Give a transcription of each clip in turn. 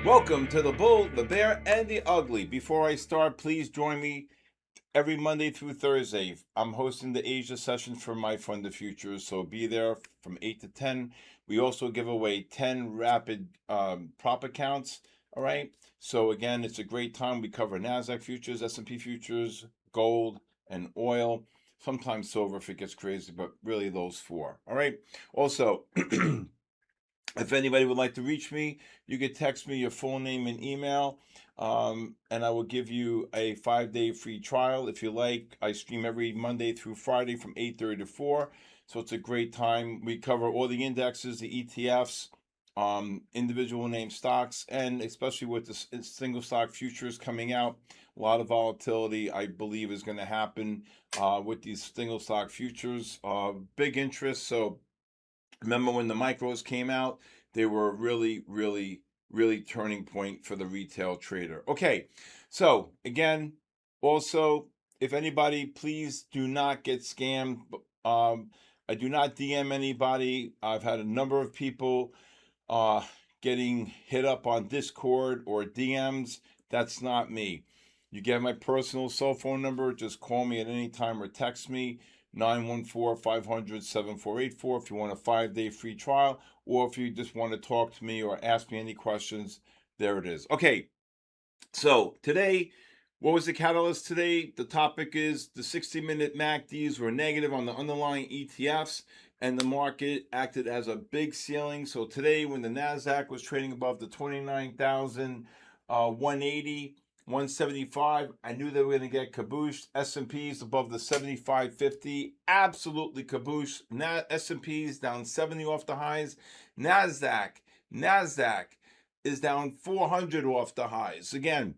Welcome to the Bull, the Bear, and the Ugly. Before I start, please join me every Monday through Thursday. I'm hosting the Asia sessions for My Fund of Futures, so be there from 8 to 10. We also give away 10 rapid prop accounts, all right? So again, it's a great time. We cover NASDAQ futures, S&P futures, gold, and oil. Sometimes silver if it gets crazy, but really those four, all right? Also, if anybody would like to reach me, you could text me your full name and email, and I will give you a 5-day free trial if you like. I stream every Monday through Friday from 8:30 to 4, so it's a great time. We cover all the indexes, the ETFs, individual name stocks, and especially with the single stock futures coming out, a lot of volatility I believe is going to happen with these single stock futures. Big interest, so remember when the micros came out, they were really turning point for the retail trader. Okay, so again, also, if anybody, please do not get scammed. I do not DM anybody. I've had a number of people getting hit up on Discord or DMs. That's not me. You get my personal cell phone number. Just call me at any time or text me. 914-500-7484 if you want a 5-day free trial, or if you just want to talk to me or ask me any questions, there it is. Okay, so today, what was the catalyst today? The topic is the 60-minute MACDs were negative on the underlying ETFs, and the market acted as a big ceiling. So today, when the NASDAQ was trading above the 29,180, 175, I knew they were going to get cabooshed. S&Ps above the 7550, absolutely cabooshed. S&Ps down 70 off the highs. NASDAQ is down 400 off the highs. Again,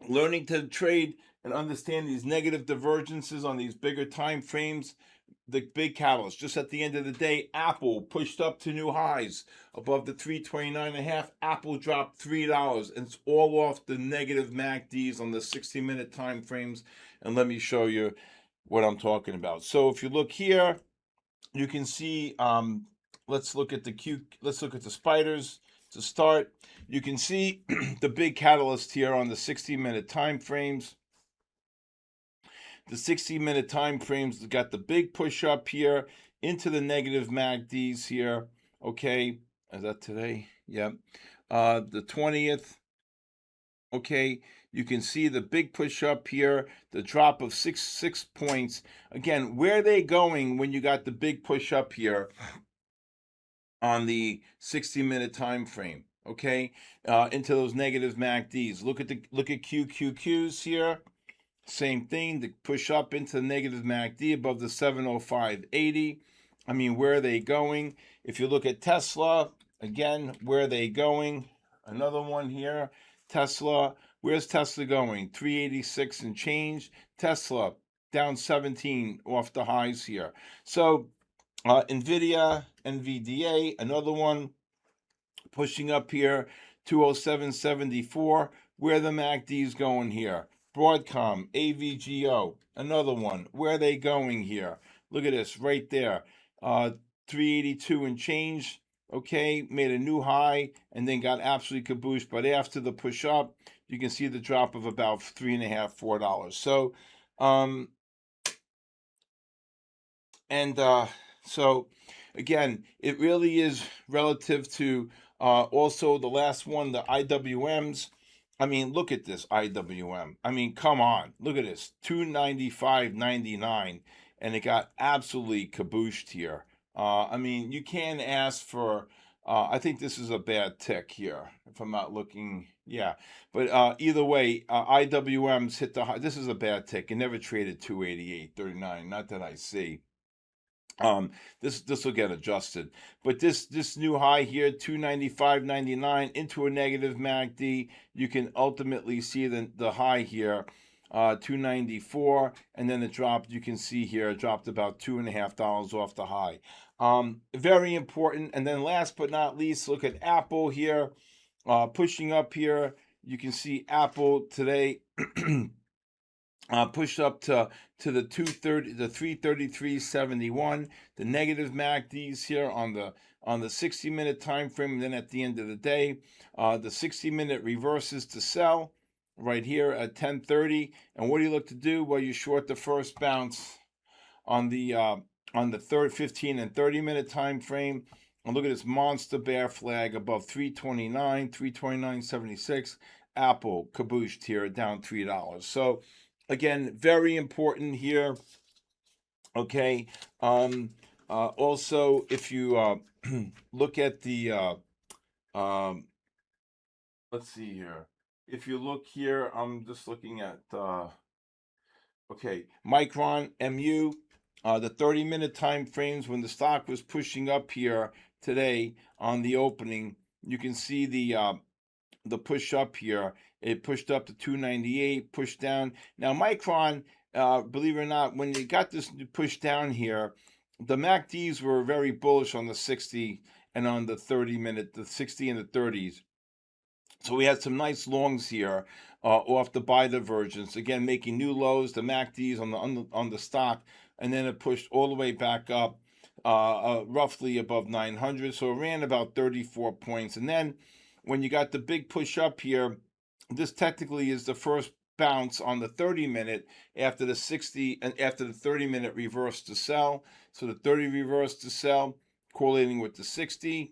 learning to trade and understand these negative divergences on these bigger time frames, the big catalyst. Just at the end of the day, Apple pushed up to new highs above the 329.5. Apple dropped $3, and it's all off the negative MACDs on the 60-minute time frames. And let me show you what I'm talking about. So if you look here, you can see. Let's look at the spiders to start. You can see the big catalyst here on the 60-minute time frames. The 60-minute time frames got the big push up here into the negative MACDs here. Okay, is that today? Yep. The 20th. Okay, you can see the big push up here, the drop of six points. Again, where are they going when you got the big push up here on the 60-minute time frame? Okay, into those negative MACDs. Look at QQQs here. Same thing, to push up into the negative MACD above the 705.80. I mean, where are they going? If you look at Tesla, again, where are they going? Another one here, Tesla. Where's Tesla going? 386 and change. Tesla down 17 off the highs here. So NVDA, another one pushing up here, 207.74. Where are the MACDs going here? Broadcom, AVGO, another one. Where are they going here? Look at this right there. 382 and change. Okay, made a new high and then got absolutely cabooshed. But after the push up, you can see the drop of about $3.50, $4. So, so again, it really is relative to also the last one, the IWMs. I mean, look at this IWM. I mean, come on. Look at this. 295.99. And it got absolutely cabooshed here. I mean, you can't ask for... I think this is a bad tick here, if I'm not looking... Yeah. But either way, IWMs hit the high. This is a bad tick. It never traded 288.39. Not that I see. This will get adjusted, but this new high here, 295.99 into a negative MACD, you can ultimately see the high here, 294, and then it dropped. You can see here it dropped about $2.50 off the high. Very important. And then last but not least, look at Apple here, pushing up here. You can see Apple today. Pushed up to the 230, the 333.71. The negative MACDs here on the on the 60-minute time frame, and then at the end of the day, the 60-minute reverses to sell right here at 10:30. And what do you look to do? Well, you short the first bounce on the third 15 and 30-minute time frame. And look at this monster bear flag above 329, 329.76. Apple cabooshed here down $3. So again, very important here. Okay. Also, if you look at the let's see here. If you look here, I'm just looking at okay, Micron MU, the 30-minute time frames when the stock was pushing up here today on the opening. You can see the push up here. It pushed up to 298, pushed down. Now Micron, believe it or not, when you got this push down here, the MACDs were very bullish on the 60 and on the 30-minute, the 60 and the 30s. So we had some nice longs here off the buy divergence. Again, making new lows, the MACDs on the stock, and then it pushed all the way back up, roughly above 900. So it ran about 34 points. And then when you got the big push up here, this technically is the first bounce on the 30-minute after the 60 and after the 30-minute reverse to sell. So the 30 reverse to sell correlating with the 60.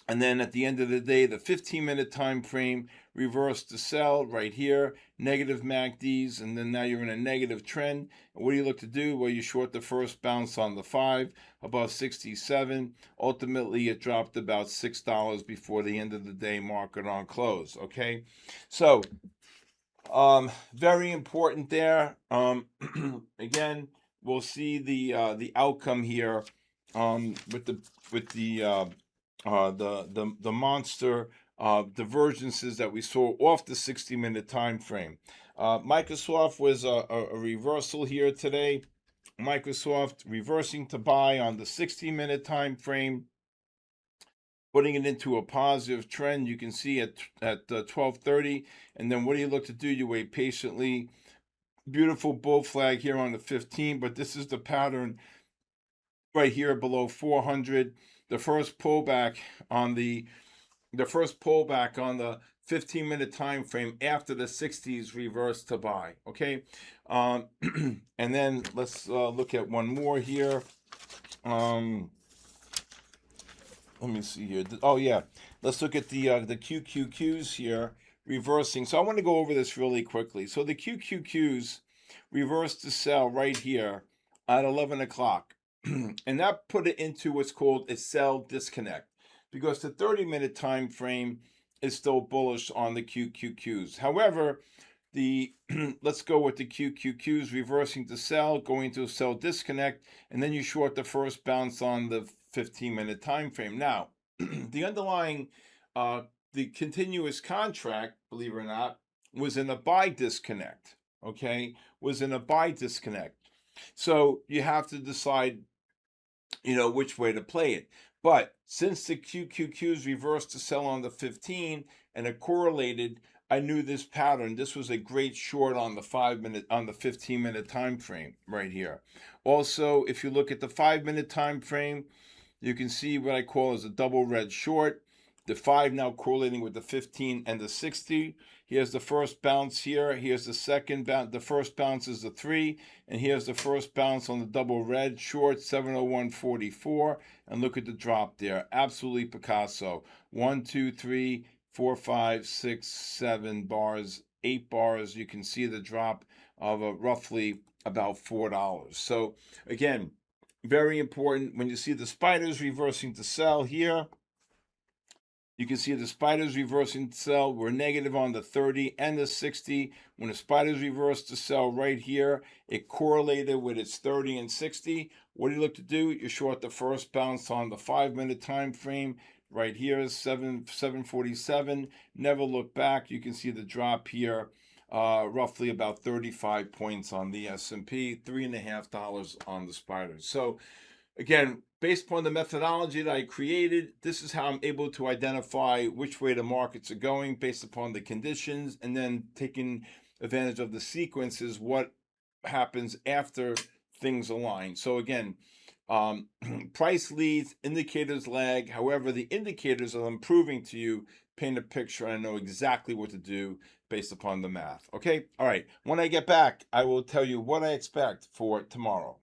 And then at the end of the day, the 15-minute time frame reversed to sell right here, negative MACDs, and then now you're in a negative trend. And what do you look to do? Well, you short the first bounce on the 5 above 67. Ultimately, it dropped about $6 before the end of the day market on close. Okay, so very important there. Again, we'll see the outcome here with the monster divergences that we saw off the 60-minute time frame. Microsoft was a reversal here today. Microsoft reversing to buy on the 60-minute time frame, putting it into a positive trend. You can see at 12:30, and then what do you look to do? You wait patiently. Beautiful bull flag here on the 15, but this is the pattern right here below 400. The first pullback on the 15-minute time frame after the 60s reverse to buy. Okay, and then let's look at one more here. Let me see here. Oh yeah, let's look at the QQQs here reversing. So I want to go over this really quickly. So the QQQs reversed to sell right here at 11 o'clock. And that put it into what's called a sell disconnect, because the 30-minute time frame is still bullish on the QQQs. However, let's go with the QQQs reversing to sell, going to a sell disconnect, and then you short the first bounce on the 15-minute time frame. Now, the underlying the continuous contract, believe it or not, was in a buy disconnect. Okay, was in a buy disconnect. So you have to decide, which way to play it. But since the QQQs reversed to sell on the 15 and it correlated, I knew this pattern. This was a great short on the 15-minute time frame right here. Also, if you look at the 5-minute time frame, you can see what I call as a double red short. The 5 now correlating with the 15 and the 60. Here's the first bounce here. Here's the second bounce. The first bounce is the 3. And here's the first bounce on the double red short, 701.44. And look at the drop there. Absolutely Picasso. 1, 2, 3, 4, 5, 6, 7 bars, 8 bars. You can see the drop of roughly about $4. So again, very important. When you see the spiders reversing to sell here, you can see the spiders reversing to sell. We're negative on the 30 and the 60. When the spiders reversed to sell right here, it correlated with its 30 and 60. What do you look to do? You short the first bounce on the 5-minute time frame. Right here is 747. Never look back. You can see the drop here, roughly about 35 points on the S&P, $3.50 on the spiders. So again, based upon the methodology that I created, this is how I'm able to identify which way the markets are going based upon the conditions, and then taking advantage of the sequences, what happens after things align. So again, Price leads, indicators lag. However, the indicators are improving to you, paint a picture, and I know exactly what to do based upon the math. Okay? All right. When I get back, I will tell you what I expect for tomorrow.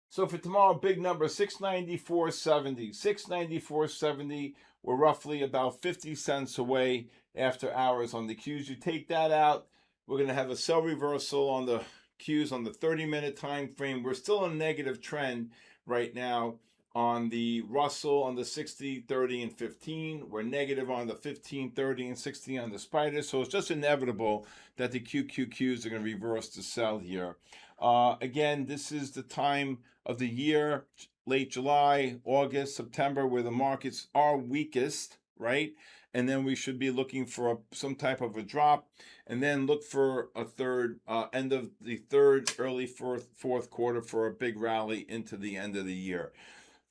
So for tomorrow, big number 694.70. 694.70. We're roughly about 50 cents away after hours on the Qs. You take that out, we're going to have a sell reversal on the Qs on the 30-minute time frame. We're still in a negative trend right now on the Russell on the 60, 30, and 15. We're negative on the 15, 30, and 60 on the Spider. So it's just inevitable that the QQQs are going to reverse to sell here. Again, this is the time of the year, late July, August, September, where the markets are weakest, right? And then we should be looking for some type of a drop, and then look for a third, end of the third, early fourth quarter for a big rally into the end of the year.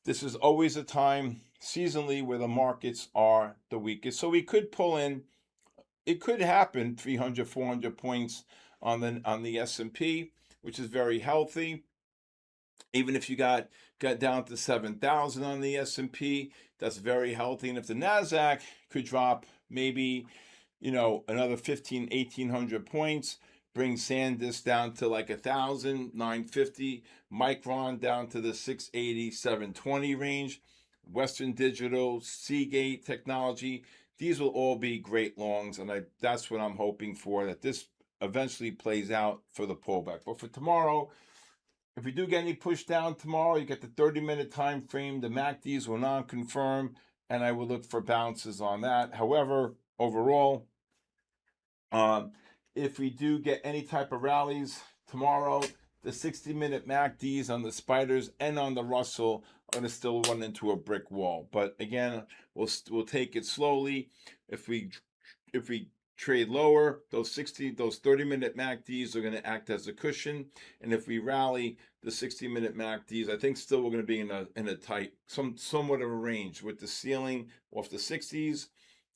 This is always a time seasonally where the markets are the weakest. So we could pull in, it could happen 300, 400 points on the S&P, which is very healthy. Even if you got down to 7,000 on the S&P, that's very healthy. And if the Nasdaq could drop maybe, another 1,800 points, bring SanDisk down to like 1,000, 950, Micron down to the 680, 720 range, Western Digital, Seagate Technology, these will all be great longs, and that's what I'm hoping for, that this eventually plays out for the pullback. But for tomorrow, if we do get any push down tomorrow, you get the 30-minute time frame. The MACDs will not confirm, and I will look for bounces on that. However, overall, if we do get any type of rallies tomorrow, the 60-minute MACDs on the Spiders and on the Russell are going to still run into a brick wall. But again, we'll take it slowly. If we trade lower, those 30-minute MACDs are going to act as a cushion, and if we rally the 60-minute MACDs, I think still we're going to be in a tight, somewhat of a range with the ceiling off the 60s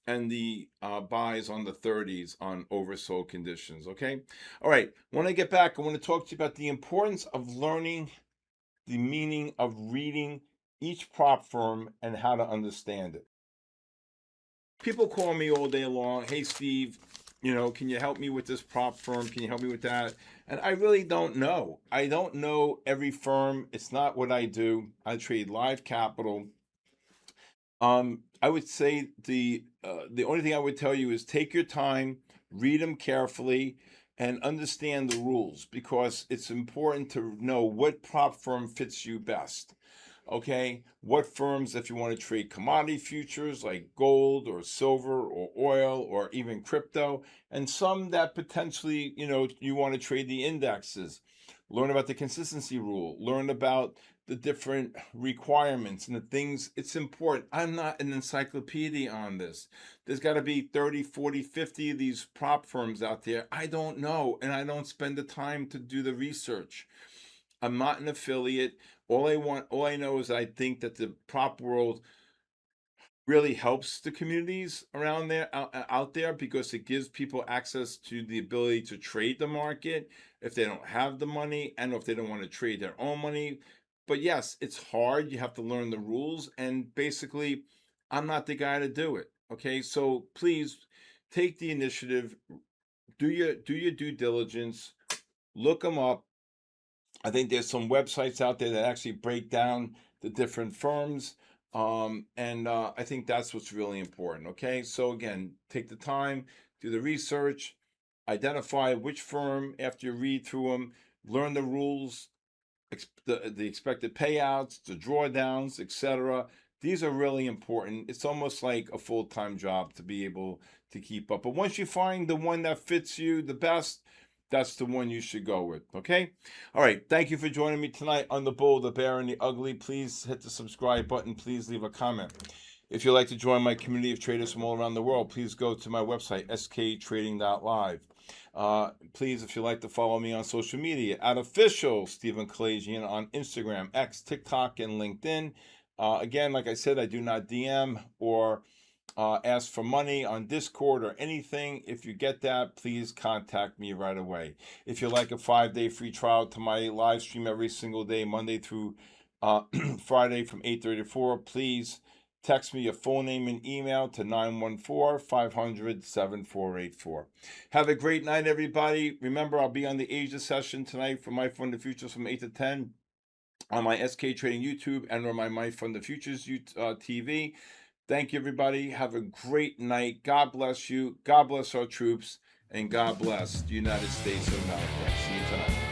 and the buys on the 30s on oversold conditions. Okay, all right. When I get back, I want to talk to you about the importance of learning the meaning of reading each prop firm and how to understand it. People call me all day long, hey Steve, can you help me with this prop firm? Can you help me with that? And I really don't know. I don't know every firm. It's not what I do. I trade live capital. I would say the only thing I would tell you is take your time, read them carefully, and understand the rules, because it's important to know what prop firm fits you best. Okay, what firms, if you want to trade commodity futures like gold or silver or oil or even crypto, and some that potentially, you want to trade the indexes. Learn about the consistency rule, learn about the different requirements and the things. It's important. I'm not an encyclopedia on this. There's got to be 30, 40, 50 of these prop firms out there. I don't know, and I don't spend the time to do the research. I'm not an affiliate. All I know is I think that the prop world really helps the communities around there, out there, because it gives people access to the ability to trade the market if they don't have the money, and if they don't want to trade their own money. But yes, it's hard. You have to learn the rules, and basically, I'm not the guy to do it. Okay, so please take the initiative, do your due diligence, look them up. I think there's some websites out there that actually break down the different firms. And I think that's what's really important. Okay, so again, take the time, do the research, identify which firm after you read through them, learn the rules, the expected payouts, the drawdowns, etc. These are really important. It's almost like a full-time job to be able to keep up. But once you find the one that fits you the best, that's the one you should go with. Okay? All right. Thank you for joining me tonight on The Bull, the Bear, and the Ugly. Please hit the subscribe button. Please leave a comment. If you'd like to join my community of traders from all around the world, please go to my website, sktrading.live. Please, if you'd like to follow me on social media, at official Stephen Kalayjian on Instagram, X, TikTok, and LinkedIn. Again, like I said, I do not DM or ask for money on Discord or anything, if you get that, please contact me right away. If you'd like a 5-day free trial to my live stream every single day, Monday through Friday from 8:30 to 4, please text me your full name and email to 914-500-7484. Have a great night, everybody. Remember, I'll be on the Asia session tonight for My Fund the Futures from 8 to 10 on my SK Trading YouTube and on my Fund the Futures TV. Thank you, everybody. Have a great night. God bless you. God bless our troops. And God bless the United States of America. See you tonight.